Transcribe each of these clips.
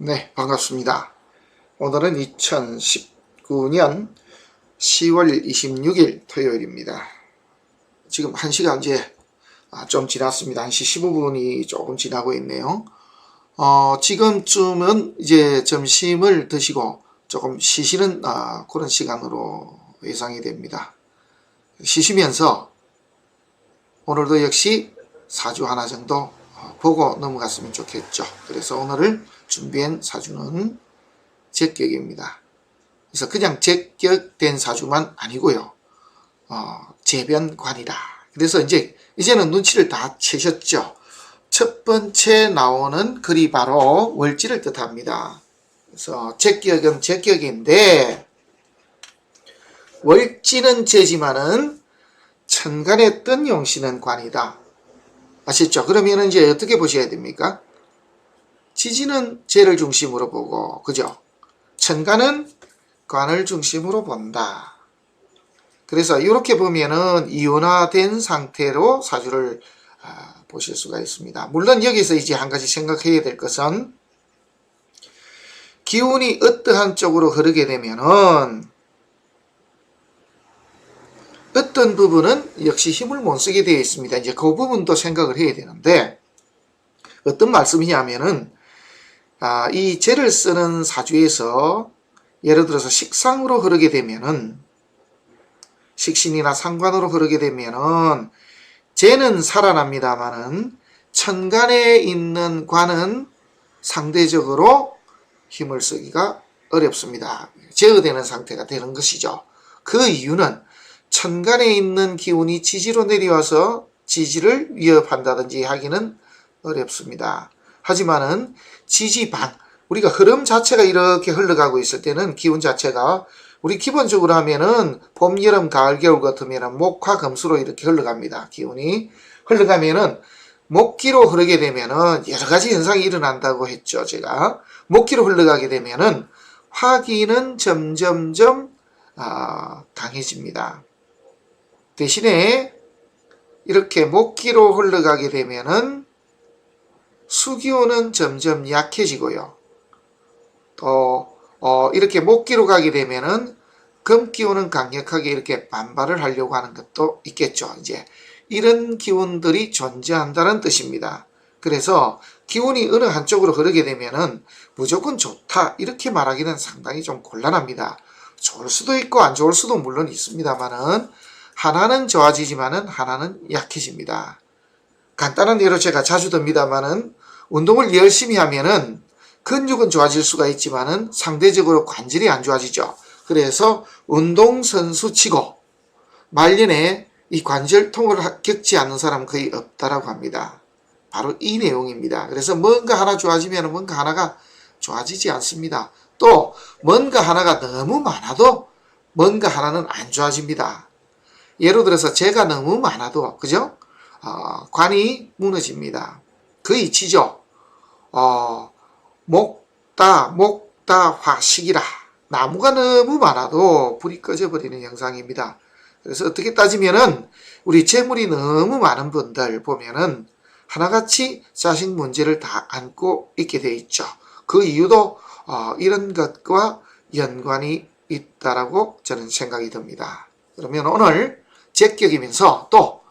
네, 반갑습니다. 오늘은 2019년 10월 26일 토요일입니다. 지금 1시가 이제 좀 지났습니다. 1시 15분이 조금 지나고 있네요. 지금쯤은 이제 점심을 드시고 조금 쉬시는 그런 시간으로 예상이 됩니다. 쉬시면서 오늘도 역시 사주 하나 정도 보고 넘어갔으면 좋겠죠. 그래서 오늘 준비한 사주는 제격입니다. 그래서 그냥 제격된 사주만 아니고요. 재변관이다. 그래서 이제는 눈치를 다 채셨죠. 첫 번째 나오는 글이 바로 월지를 뜻합니다. 그래서 제격은 제격인데 월지는 제지만은 천간에 뜬 용신은 관이다. 아시죠? 그러면 이제 어떻게 보셔야 됩니까? 지지는 재를 중심으로 보고, 그죠? 천간은 관을 중심으로 본다. 그래서 이렇게 보면은 이원화된 상태로 사주를 보실 수가 있습니다. 물론 여기서 이제 한 가지 생각해야 될 것은 기운이 어떠한 쪽으로 흐르게 되면은 어떤 부분은 역시 힘을 못 쓰게 되어 있습니다. 이제 그 부분도 생각을 해야 되는데 어떤 말씀이냐면은 이 재를 쓰는 사주에서 예를 들어서 식상으로 흐르게 되면은 식신이나 상관으로 흐르게 되면은 재는 살아납니다만은 천간에 있는 관은 상대적으로 힘을 쓰기가 어렵습니다. 제어되는 상태가 되는 것이죠. 그 이유는 천간에 있는 기운이 지지로 내려와서 지지를 위협한다든지 하기는 어렵습니다. 하지만은 지지방, 우리가 흐름 자체가 이렇게 흘러가고 있을 때는 기운 자체가 우리 기본적으로 하면은 봄, 여름, 가을, 겨울 같으면은 목화, 금수로 이렇게 흘러갑니다. 기운이 흘러가면은 목기로 흐르게 되면은 여러 가지 현상이 일어난다고 했죠. 제가 목기로 흘러가게 되면은 화기는 점점점 강해집니다. 대신에 이렇게 목기로 흘러가게 되면은 수기운은 점점 약해지고요. 또 이렇게 목기로 가게 되면은 금기운은 강력하게 이렇게 반발을 하려고 하는 것도 있겠죠. 이제 이런 기운들이 존재한다는 뜻입니다. 그래서 기운이 어느 한쪽으로 흐르게 되면은 무조건 좋다 이렇게 말하기는 상당히 좀 곤란합니다. 좋을 수도 있고 안 좋을 수도 물론 있습니다만은 하나는 좋아지지만은 하나는 약해집니다. 간단한 예로 제가 자주 듭니다만은 운동을 열심히 하면은 근육은 좋아질 수가 있지만은 상대적으로 관절이 안 좋아지죠. 그래서 운동선수 치고 말년에 이 관절통을 겪지 않는 사람은 거의 없다라고 합니다. 바로 이 내용입니다. 그래서 뭔가 하나 좋아지면 뭔가 하나가 좋아지지 않습니다. 또 뭔가 하나가 너무 많아도 뭔가 하나는 안 좋아집니다. 예를 들어서 제가 너무 많아도 그죠? 관이 무너집니다. 그 이치죠. 목다 화식이라. 나무가 너무 많아도 불이 꺼져버리는 현상입니다. 그래서 어떻게 따지면은 우리 재물이 너무 많은 분들 보면은 하나같이 자식 문제를 다 안고 있게 돼 있죠. 그 이유도 이런 것과 연관이 있다라고 저는 생각이 듭니다. 그러면 오늘 제격이면서 또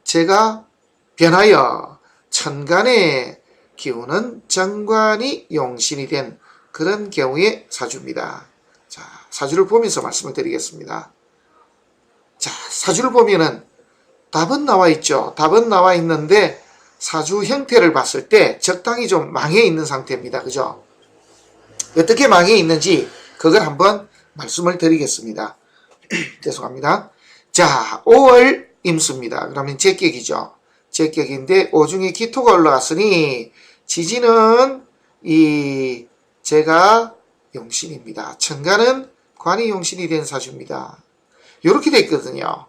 제가 변하여 천간의 기운은 정관이 용신이 된 그런 경우의 사주입니다. 자, 사주를 보면서 말씀을 드리겠습니다. 자, 사주를 보면은 답은 나와 있죠. 답은 나와 있는데 사주 형태를 봤을 때 적당히 좀 망해 있는 상태입니다. 그죠? 어떻게 망해 있는지 그걸 한번 말씀을 드리겠습니다. 죄송합니다. 자, 5월 임수입니다. 그러면 제격이죠. 제격인데 오중에 기토가 올라갔으니 지지는 제가 용신입니다. 천간은 관이 용신이 된 사주입니다. 이렇게 돼 있거든요.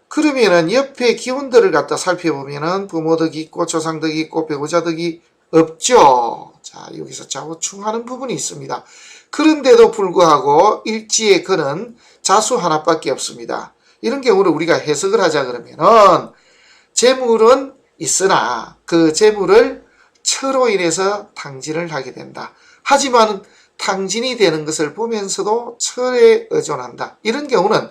그러면은 옆에 기운들을 갖다 살펴보면은 부모덕이 있고 조상덕이 있고 배우자덕이 없죠. 자, 여기서 좌우충하는 부분이 있습니다. 그런데도 불구하고 일지의 근은 자수 하나밖에 없습니다. 이런 경우를 우리가 해석을 하자 그러면은 재물은 있으나 그 재물을 처로 인해서 탕진을 하게 된다. 하지만 탕진이 되는 것을 보면서도 철에 의존한다. 이런 경우는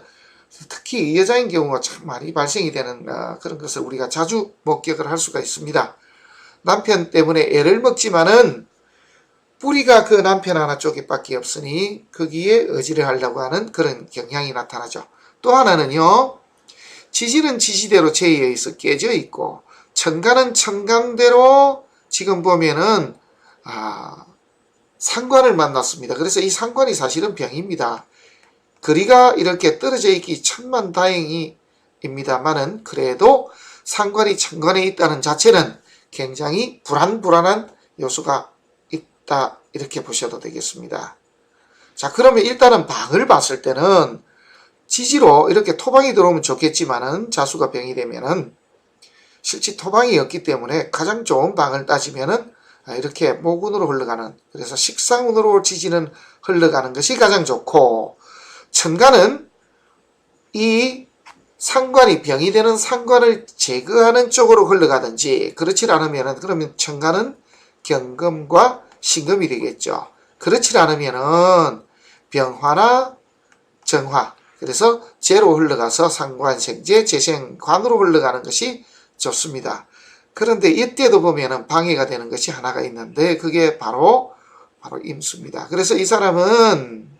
특히 여자인 경우가 참 많이 발생이 되는 그런 것을 우리가 자주 목격을 할 수가 있습니다. 남편 때문에 애를 먹지만은 뿌리가 그 남편 하나 쪽에밖에 없으니 거기에 의지를 하려고 하는 그런 경향이 나타나죠. 또 하나는요, 지지는 지지대로 제의에 있어 깨져 있고 천간은 천간대로 지금 보면은 상관을 만났습니다. 그래서 이 상관이 사실은 병입니다. 거리가 이렇게 떨어져 있기 천만다행입니다만은 그래도 상관이 천간에 있다는 자체는 굉장히 불안한 요소가 있다, 이렇게 보셔도 되겠습니다. 자, 그러면 일단은 방을 봤을 때는 지지로 이렇게 토방이 들어오면 좋겠지만은 자수가 병이 되면은 실제 토방이 없기 때문에 가장 좋은 방을 따지면은 이렇게 모군으로 흘러가는, 그래서 식상운으로 지지는 흘러가는 것이 가장 좋고, 천간은 이 상관이 병이 되는 상관을 제거하는 쪽으로 흘러가든지, 그렇지 않으면은 그러면 천간은 경금과 신금이 되겠죠. 그렇지 않으면은 병화나 정화, 그래서 재로 흘러가서 상관생재, 재생관으로 흘러가는 것이 좋습니다. 그런데 이때도 보면은 방해가 되는 것이 하나가 있는데 그게 바로 임수입니다. 그래서 이 사람은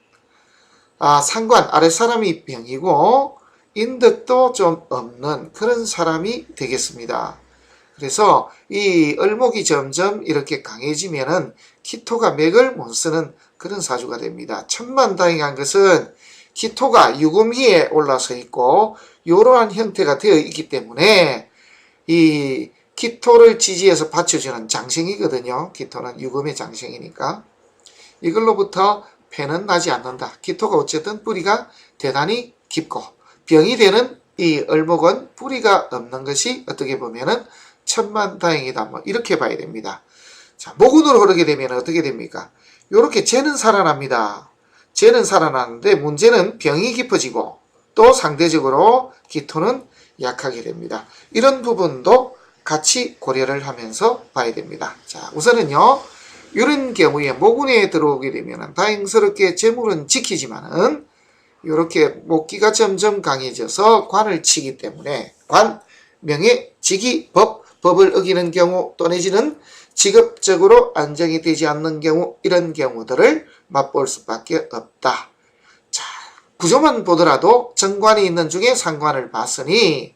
상관 아랫사람이 병이고 인덕도 좀 없는 그런 사람이 되겠습니다. 그래서 이 을목이 점점 이렇게 강해지면은 기토가 맥을 못 쓰는 그런 사주가 됩니다. 천만다행한 것은 기토가 유금희에 올라서 있고 이러한 형태가 되어 있기 때문에 이 기토를 지지해서 받쳐주는 장생이거든요. 기토는 유금의 장생이니까 이걸로부터 폐는 나지 않는다. 기토가 어쨌든 뿌리가 대단히 깊고 병이 되는 이 을목은 뿌리가 없는 것이 어떻게 보면은 천만다행이다. 뭐 이렇게 봐야 됩니다. 자, 모군으로 흐르게 되면 어떻게 됩니까? 이렇게 재는 살아납니다. 재는 살아나는데 문제는 병이 깊어지고 또 상대적으로 기토는 약하게 됩니다. 이런 부분도 같이 고려를 하면서 봐야 됩니다. 자, 우선은요, 이런 경우에 모군에 들어오게 되면 다행스럽게 재물은 지키지만은 이렇게 목기가 점점 강해져서 관을 치기 때문에 관, 명예, 직위, 법을 어기는 경우 또 내지는 직업적으로 안정이 되지 않는 경우, 이런 경우들을 맛볼 수밖에 없다. 자, 구조만 보더라도 정관이 있는 중에 상관을 봤으니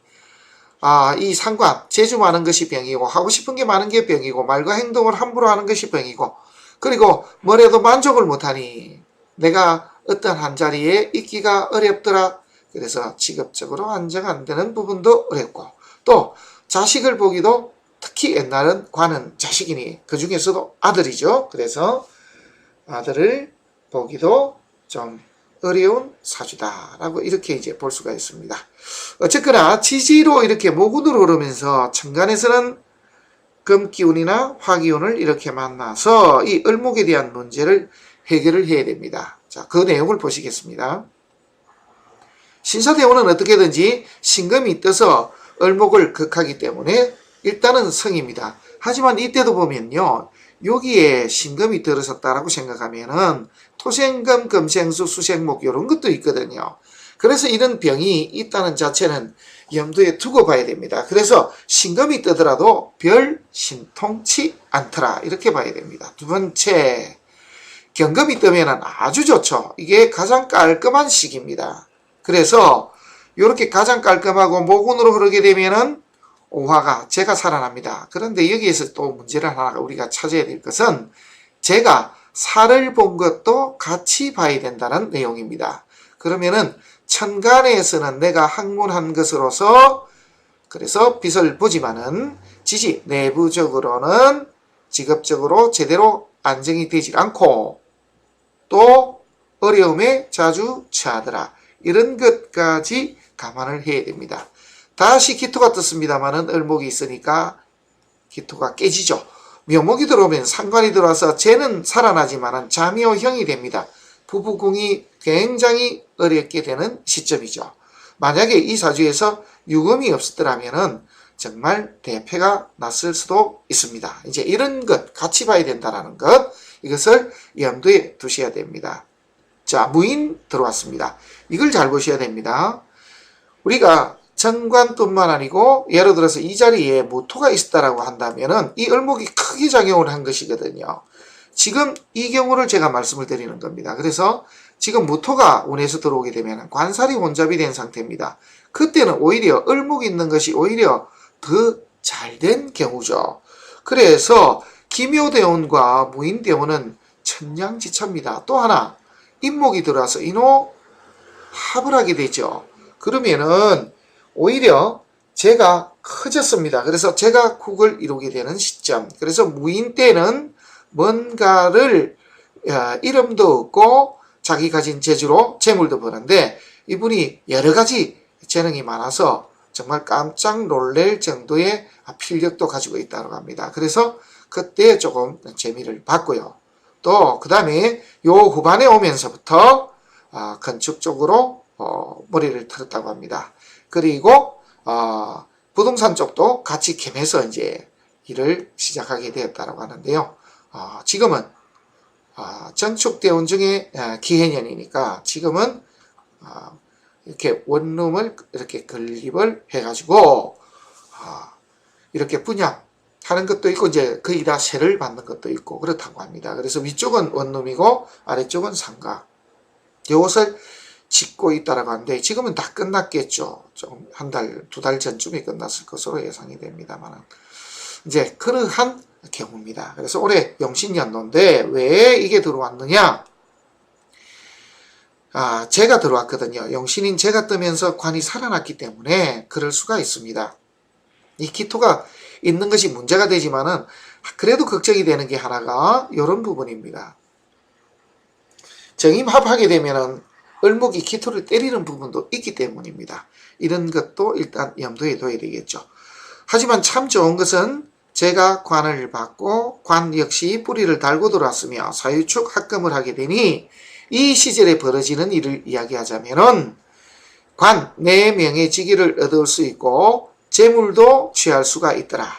이 상관, 재주 많은 것이 병이고 하고 싶은 게 많은 게 병이고 말과 행동을 함부로 하는 것이 병이고, 그리고 뭐래도 만족을 못하니 내가 어떤 한 자리에 있기가 어렵더라. 그래서 직업적으로 안정 안 되는 부분도 어렵고, 또 자식을 보기도, 특히 옛날은 관은 자식이니 그 중에서도 아들이죠. 그래서 아들을 보기도 좀 어려운 사주다라고 이렇게 이제 볼 수가 있습니다. 어쨌거나 지지로 이렇게 모군으로 오르면서 천간에서는 금기운이나 화기운을 이렇게 만나서 이 을목에 대한 문제를 해결을 해야 됩니다. 자, 그 내용을 보시겠습니다. 신사대원은 어떻게든지 신금이 떠서 을목을 극하기 때문에 일단은 성입니다. 하지만 이때도 보면요, 여기에 신금이 들어섰다라고 생각하면은 토생금, 금생수, 수생목 이런 것도 있거든요. 그래서 이런 병이 있다는 자체는 염두에 두고 봐야 됩니다. 그래서 신금이 뜨더라도 별 신통치 않더라, 이렇게 봐야 됩니다. 두 번째, 경금이 뜨면 아주 좋죠. 이게 가장 깔끔한 시기입니다. 그래서 이렇게 가장 깔끔하고 모군으로 흐르게 되면은 오화가 재가 살아납니다. 그런데 여기에서 또 문제를 하나 우리가 찾아야 될 것은 재가 살을 본 것도 같이 봐야 된다는 내용입니다. 그러면은 천간에서는 내가 학문한 것으로서 그래서 빛을 보지만은 지지 내부적으로는 직업적으로 제대로 안정이 되질 않고 또 어려움에 자주 처하더라. 이런 것까지 감안을 해야 됩니다. 다시 기토가 떴습니다만은 을목이 있으니까 기토가 깨지죠. 묘목이 들어오면 상관이 들어와서 재는 살아나지만은 자묘형이 됩니다. 부부궁이 굉장히 어렵게 되는 시점이죠. 만약에 이 사주에서 유금이 없었더라면은 정말 대패가 났을 수도 있습니다. 이제 이런 것 같이 봐야 된다는 것, 이것을 염두에 두셔야 됩니다. 자, 무인 들어왔습니다. 이걸 잘 보셔야 됩니다. 우리가 정관뿐만 아니고 예를 들어서 이 자리에 무토가 있었다라고 한다면은 이 을목이 크게 작용을 한 것이거든요. 지금 이 경우를 제가 말씀을 드리는 겁니다. 그래서 지금 무토가 운에서 들어오게 되면 관살이 혼잡이 된 상태입니다. 그때는 오히려 을목이 있는 것이 오히려 더 잘된 경우죠. 그래서 기묘대운과 무인대운은 천냥지차입니다. 또 하나 인목이 들어와서 인호 합을 하게 되죠. 그러면은 오히려 제가 커졌습니다. 그래서 제가 국을 이루게 되는 시점. 그래서 무인 때는 뭔가를 이름도 없고 자기 가진 재주로 재물도 버는데 이분이 여러 가지 재능이 많아서 정말 깜짝 놀랄 정도의 필력도 가지고 있다고 합니다. 그래서 그때 조금 재미를 봤고요. 또 그 다음에 요 후반에 오면서부터 건축 쪽으로 머리를 틀었다고 합니다. 그리고 부동산 쪽도 같이 겸해서 이제 일을 시작하게 되었다고 하는데요. 지금은 전축대운 중에 기해년이니까 지금은 이렇게 원룸을 이렇게 건립을 해가지고 이렇게 분양하는 것도 있고 이제 거의 다 세를 받는 것도 있고 그렇다고 합니다. 그래서 위쪽은 원룸이고 아래쪽은 상가. 이것을 짓고 있다라고 하는데 지금은 다 끝났겠죠. 좀 한 달, 두 달 전쯤에 끝났을 것으로 예상이 됩니다만 이제 그러한 경우입니다. 그래서 올해 영신연도인데 왜 이게 들어왔느냐? 제가 들어왔거든요. 영신인 제가 뜨면서 관이 살아났기 때문에 그럴 수가 있습니다. 이 기토가 있는 것이 문제가 되지만은 그래도 걱정이 되는 게 하나가 이런 부분입니다. 정임합하게 되면은 을목이 기토를 때리는 부분도 있기 때문입니다. 이런 것도 일단 염두에 둬야 되겠죠. 하지만 참 좋은 것은 제가 관을 받고 관 역시 뿌리를 달고 들어왔으며 사유축 합금을 하게 되니 이 시절에 벌어지는 일을 이야기하자면은 관 4명의 직위를 얻을 수 있고 재물도 취할 수가 있더라.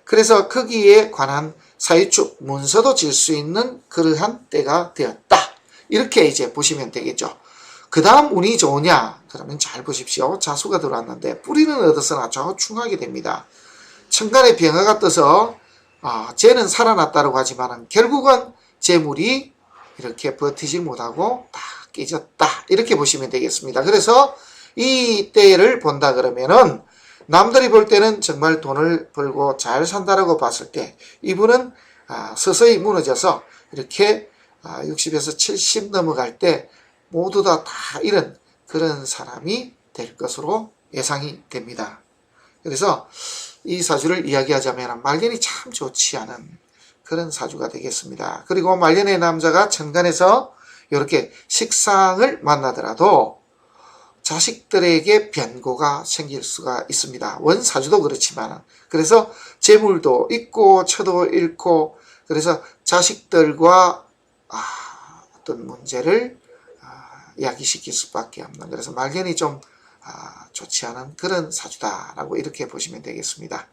그래서 거기에 관한 사유축 문서도 질 수 있는 그러한 때가 되었다. 이렇게 이제 보시면 되겠죠. 그 다음 운이 좋으냐? 그러면 잘 보십시오. 자수가 들어왔는데 뿌리는 얻었으나 좌우충하게 됩니다. 천간에 병화가 떠서 쟤는 살아났다고 하지만 결국은 재물이 이렇게 버티지 못하고 다 깨졌다. 이렇게 보시면 되겠습니다. 그래서 이 때를 본다 그러면은 남들이 볼 때는 정말 돈을 벌고 잘 산다라고 봤을 때 이분은 서서히 무너져서 이렇게 60에서 70 넘어갈 때 모두 다 이런 그런 사람이 될 것으로 예상이 됩니다. 그래서 이 사주를 이야기하자면 말년이 참 좋지 않은 그런 사주가 되겠습니다. 그리고 말년의 남자가 천간에서 이렇게 식상을 만나더라도 자식들에게 변고가 생길 수가 있습니다. 원사주도 그렇지만 그래서 재물도 있고 처도 잃고 그래서 자식들과 어떤 문제를 야기시킬 수밖에 없는 그래서 말년이 좀 좋지 않은 그런 사주다라고 이렇게 보시면 되겠습니다.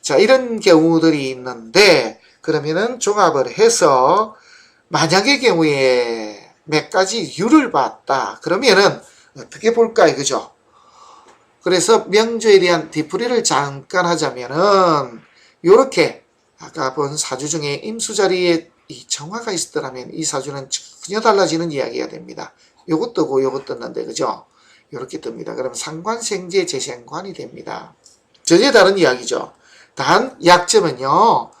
자, 이런 경우들이 있는데 그러면은 종합을 해서 만약의 경우에 몇 가지 유를 봤다 그러면은 어떻게 볼까 이거죠. 그래서 명조에 대한 뒤풀이를 잠깐 하자면은 요렇게 아까 본 사주 중에 임수 자리에 이 정화가 있었더라면 이 사주는 전혀 달라지는 이야기가 됩니다. 요것 뜨고 요것 떴는데 그죠? 요렇게 뜹니다. 그러면 상관생재 재생관이 됩니다. 전혀 다른 이야기죠. 단 약점은요.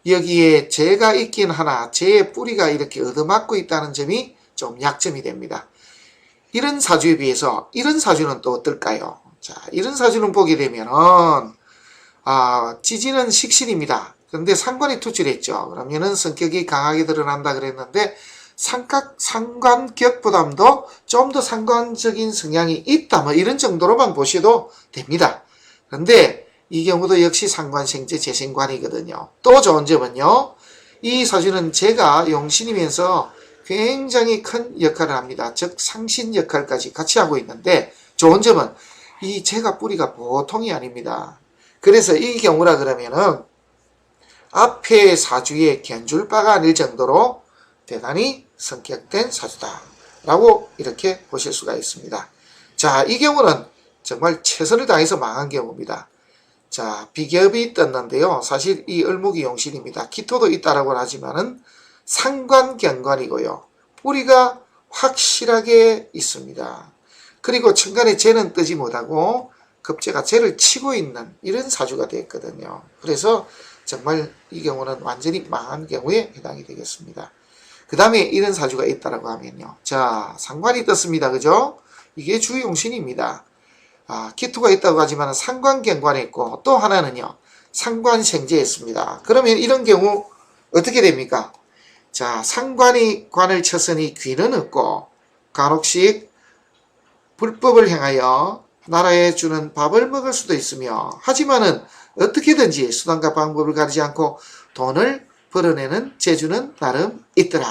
여기에 재가 있긴 하나 재의 뿌리가 이렇게 얻어맞고 있다는 점이 좀 약점이 됩니다. 이런 사주에 비해서 이런 사주는 또 어떨까요? 자, 이런 사주는 보게 되면은 지지는 식신입니다. 그런데 상관이 투출했죠. 그러면은 성격이 강하게 드러난다 그랬는데 상관격보담도 좀 더 상관적인 성향이 있다 뭐 이런 정도로만 보셔도 됩니다. 그런데 이 경우도 역시 상관생재 재생관이거든요. 또 좋은 점은요. 이 사주는 제가 용신이면서 굉장히 큰 역할을 합니다. 즉 상신 역할까지 같이 하고 있는데 좋은 점은 이 제가 뿌리가 보통이 아닙니다. 그래서 이 경우라 그러면은 앞에 사주에 견줄 바가 아닐 정도로 대단히 성격된 사주다 라고 이렇게 보실 수가 있습니다. 자, 이 경우는 정말 최선을 다해서 망한 경우입니다. 자, 비겹이 떴는데요. 사실 이 을목이 용신입니다. 기토도 있다라고 하지만은 상관경관이고요. 뿌리가 확실하게 있습니다. 그리고 천간에 재는 뜨지 못하고 급제가 재를 치고 있는 이런 사주가 되었거든요. 그래서 정말 이 경우는 완전히 망한 경우에 해당이 되겠습니다. 그 다음에 이런 사주가 있다라고 하면요. 자, 상관이 떴습니다. 그죠? 이게 주용신입니다. 기토가 있다고 하지만 상관경관에 있고 또 하나는요. 상관생재에 있습니다. 그러면 이런 경우 어떻게 됩니까? 자, 상관이 관을 쳤으니 귀는 없고 간혹씩 불법을 행하여 나라에 주는 밥을 먹을 수도 있으며 하지만은 어떻게든지 수단과 방법을 가리지 않고 돈을 벌어내는 재주는 나름 있더라.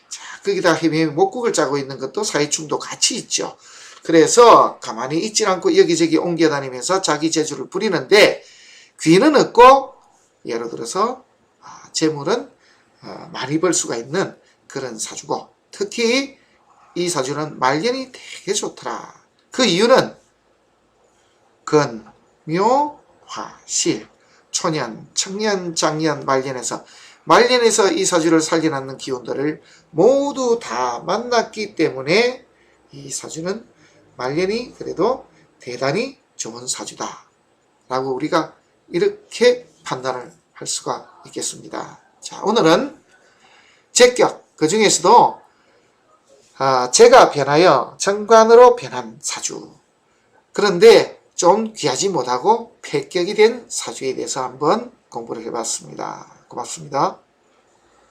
자, 거기다 헤매매 목국을 짜고 있는 것도 사회충도 같이 있죠. 그래서 가만히 있지 않고 여기저기 옮겨다니면서 자기 재주를 부리는데 귀는 없고 예를 들어서 재물은 많이 벌 수가 있는 그런 사주고 특히 이 사주는 말년이 되게 좋더라. 그 이유는 근, 묘, 화, 실, 초년, 청년, 장년, 말년에서 이 사주를 살려놨는 기운들을 모두 다 만났기 때문에 이 사주는 말년이 그래도 대단히 좋은 사주다 라고 우리가 이렇게 판단을 할 수가 있겠습니다. 자, 오늘은 제격, 그 중에서도 제가 변하여 정관으로 변한 사주, 그런데 좀 귀하지 못하고 폐격이 된 사주에 대해서 한번 공부를 해봤습니다. 고맙습니다.